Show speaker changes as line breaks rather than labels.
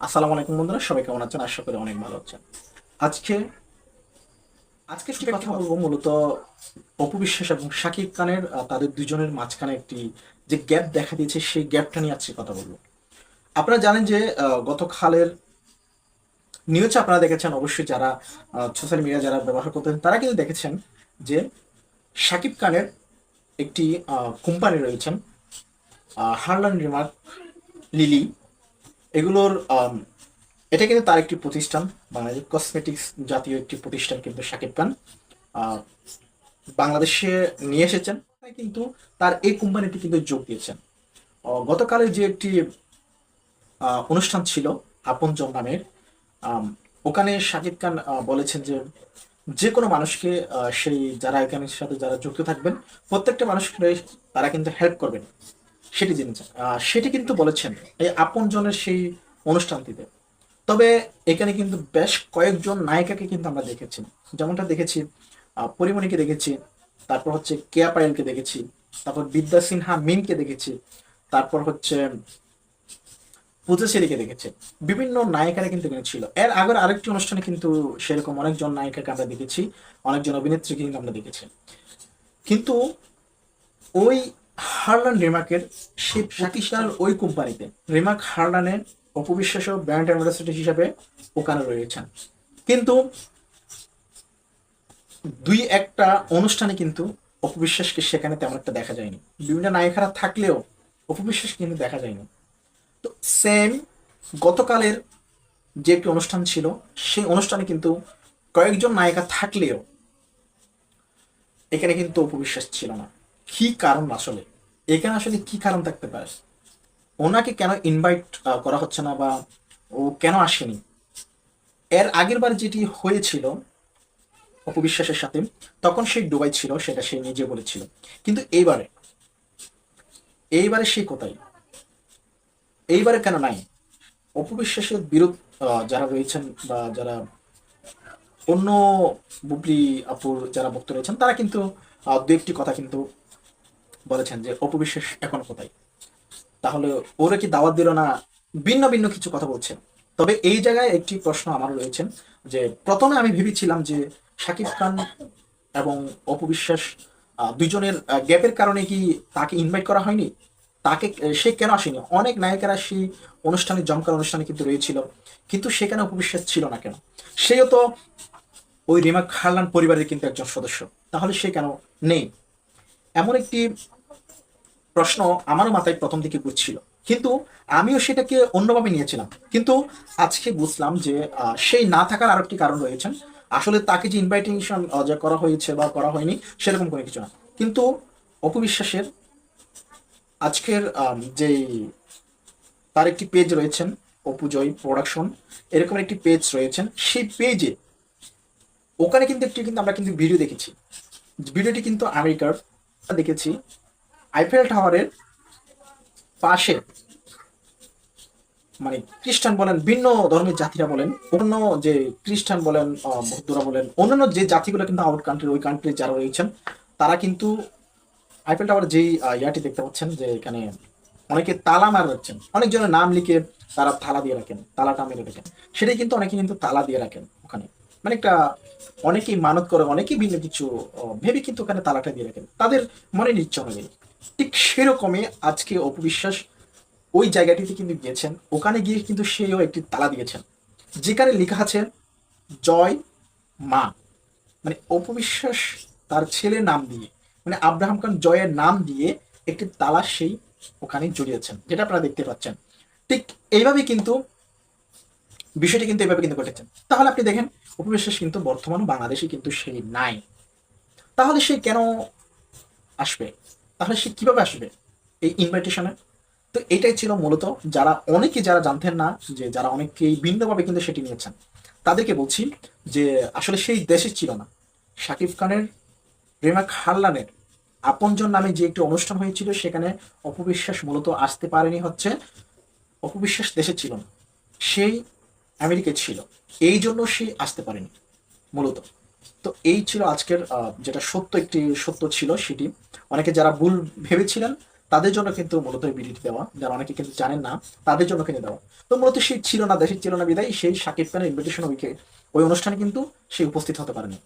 আসসালামু আলাইকুম বন্ধুরা, সবাই কেমন আছেন? আশা করি অনেক ভালো আছেন। আজকে আজকে একটি কথা বলবো মূলত অপু বিশ্বাস এবং শাকিব খানের তাদের দুজনের মাঝখানে একটি যে গ্যাপ দেখা দিয়েছে সেই গ্যাপটা নিয়ে আজকে কথা বলবো। আপনারা জানেন যে গতকালের নিউজ আপনারা দেখেছেন, অবশ্যই যারা সোশ্যাল মিডিয়া যারা ব্যবহার করতেন তারা কিন্তু দেখেছেন যে শাকিব খানের একটি কোম্পানি রয়েছেন, হারলান রিমার্ক, লিলি, এগুলোর এটা কিন্তু তার একটি প্রতিষ্ঠান, বাংলাদেশ কসমেটিক্স জাতীয় একটি প্রতিষ্ঠান কিন্তু শাকিব খান আহ, বাংলাদেশে নিয়ে এসেছেন। তাই কিন্তু তার এই কোম্পানিটি কিন্তু যোগ দিয়েছেন। গতকালের যে একটি অনুষ্ঠান ছিল আপনজন নামের, আম, ওখানে শাকিব খান বলেছেন যে যে কোনো মানুষকে সেই যারা এখানের সাথে যারা যুক্ত থাকবেন প্রত্যেকটা মানুষকে তারা কিন্তু হেল্প করবেন, সেটি জেনেছেন। সেটি কিন্তু বলেছেন এই আপনজনের সেই অনুষ্ঠানটিতে। তবে এখানে কিন্তু বেশ কয়েকজন নায়িকাকে কিন্তু আমরা দেখেছি, যেমনটা দেখেছি পরিমণিকে দেখেছি, তারপর হচ্ছে কেয়া পায়েলকে দেখেছি, তারপর বিদ্যা সিনহা মিমকে দেখেছি, তারপর হচ্ছে পূজাচেরিকে দেখেছি। বিভিন্ন নায়িকারা কিন্তু এখানে ছিল। এর আগের আরেকটি অনুষ্ঠানে কিন্তু সেরকম অনেকজন নায়িকাকে আমরা দেখেছি, অনেকজন অভিনেত্রীকে কিন্তু আমরা দেখেছি। কিন্তু ওই হারলান রিমার্কের সেই প্রতিষ্ঠানের ওই কোম্পানিতে রিমার্ক হারলানের অপবিশ্বাস ব্র্যান্ড অ্যাম্বাসেডর হিসাবে ওখানে রয়েছেন। কিন্তু দুই একটা অনুষ্ঠানে কিন্তু অপবিশ্বাসকে সেখানে তেমন একটা দেখা যায়নি। বিভিন্ন নায়িকারা থাকলেও অপবিশ্বাস কিন্তু দেখা যায়নি। তো সেম গতকালের যে একটি অনুষ্ঠান ছিল, সেই অনুষ্ঠানে কিন্তু কয়েকজন নায়িকা থাকলেও এখানে কিন্তু অপবিশ্বাস ছিল না। কি কারণ আসলে? এখানে আসলে কি কারণ থাকতে পারে? ওনাকে কেন ইনভাইট করা হচ্ছে না, বা ও কেন আসেনি? এর আগের বার যেটি হয়েছিল অপবিশ্বাসের সাথে, তখন সে দুবাই ছিল, সেটা সে নিজে বলেছিল। কিন্তু এইবারে সে কোথায়? এইবারে কেন নাই? অপবিশ্বাসের বিরোধ যারা রয়েছেন বা যারা অন্য বুবলি আপুর যারা বক্তা রয়েছেন তারা কিন্তু দু একটি কথা কিন্তু বলেছেন যে অপবিশ্বাস এখন কোথায়, তাহলে ওরা কি দাওয়াত দিল না, ভিন্ন ভিন্ন কিছু কথা বলছেন। তবে এই জায়গায় একটি প্রশ্ন আমার রয়েছে, যে প্রথমে আমি ভেবেছিলাম যে শাকিব খান এবং অপবিশ্বাস দুইজনের গ্যাপের কারণে কি তাকে ইনভাইট করা হয়নি, তাকে সে কেন আসেনি? অনেক নায়িকারা সেই অনুষ্ঠানে জমকার অনুষ্ঠানে কিন্তু রয়েছিল, কিন্তু সেখানে অপবিশ্বাস ছিল না কেন? সেও তো ওই রিমা খারলান পরিবারের কিন্তু একজন সদস্য, তাহলে সে কেন নেই? এমন একটি প্রশ্ন আমারও মাথায় প্রথম দিকে ঘুরছিল, কিন্তু আমিও সেটাকে অন্যভাবে নিয়েছিলাম। কিন্তু আজকে বুঝলাম যে সেই না থাকার আরেকটি কারণ রয়েছেন। আসলে তাকে যে ইনভাইটেশন যে করা হয়েছে বা করা হয়নি সেরকম কোনো কিছু না। কিন্তু অপবিশ্বাসের আজকের যে তার একটি পেজ রয়েছেন, অপুজয় প্রোডাকশন এরকম একটি পেজ রয়েছেন, সেই পেজে ওখানে কিন্তু একটি কিন্তু আমরা কিন্তু ভিডিও দেখেছি। ভিডিওটি কিন্তু আমেরিকার দেখেছি, আইফেল টাওয়ারের পাশে, মানে খ্রিস্টান বলেন, ভিন্ন ধর্মের জাতিরা বলেন, অন্য যে খ্রিস্টান বলেন, বৌদ্ধরা বলেন, অন্যান্য যে জাতিগুলো কিন্তু আউট কান্ট্রি, ওই কান্ট্রি যারা রয়েছেন তারা কিন্তু আইফেল টাওয়ার যেই ইয়াটি দেখতে পাচ্ছেন যে এখানে অনেকে তালা মার রাখছেন, অনেকজনের নাম লিখে তারা তালা দিয়ে রাখেন, তালাটা মেরে রাখেন, সেটাই কিন্তু অনেকে কিন্তু তালা দিয়ে রাখেন ওখানে। মানে একটা অনেকেই মানত করে, অনেকেই ভিন্ন কিছু ভেবে কিন্তু ওখানে তালাটা দিয়ে রাখেন তাদের মনের ইচ্ছা অনুযায়ী। ঠিক সেরকমই আজকে অপবিশ্বাস ওই জায়গাটিতে কিন্তু গিয়েছেন, ওখানে গিয়ে কিন্তু সেও একটি তালা দিয়েছেন, যেখানে লেখা আছে জয় মা। মানে অপবিশ্বাস তার ছেলের নাম দিয়ে, মানে আব্রাহাম খান জয়ের নাম দিয়ে একটি তালা সেই ওখানে জড়িয়েছেন, যেটা আপনারা দেখতে পাচ্ছেন। ঠিক এইভাবে কিন্তু বিষয়টি কিন্তু এইভাবে কিন্তু ঘটেছে। তাহলে আপনি দেখেন অপবিশ্বাস কিন্তু বর্তমান বাংলাদেশে কিন্তু সেই নাই। তাহলে সে কেন আসবে? তাহলে সে কিভাবে আসবে এই ইনভাইটেশনে? তো এটাই ছিল মূলত, যারা অনেকে যারা জানতেন না, যে যারা অনেকেই ভিন্নভাবে কিন্তু সেটি নিয়েছেন, তাদেরকে বলছি যে আসলে সেই দেশে ছিল না। শাকিব খানের রেমা খারলানের আপনজন নামে যে একটি অনুষ্ঠান হয়েছিল, সেখানে অপবিশ্বাস মূলত আসতে পারেনি। হচ্ছে অপবিশ্বাস দেশে ছিল না, সেই আমেরিকায় ছিল, এই জন্য সে আসতে পারেনি মূলত। তো এই ছিল আজকের যেটা সত্য একটি সত্য ছিল সেটি। অনেকে যারা ভুল ভেবেছিলেন তাদের জন্য কিন্তু মূলত এই ভিডিওটি দেওয়া, যারা অনেকে কিন্তু জানেন না তাদের জন্য কিন্তু দেওয়া। তো মূলত সে ছিল না, দেশে ছিল না বিদায় সেই শাকিব খানের ইনভিটেশন উইকে ওই অনুষ্ঠানে কিন্তু সে উপস্থিত হতে পারেনি।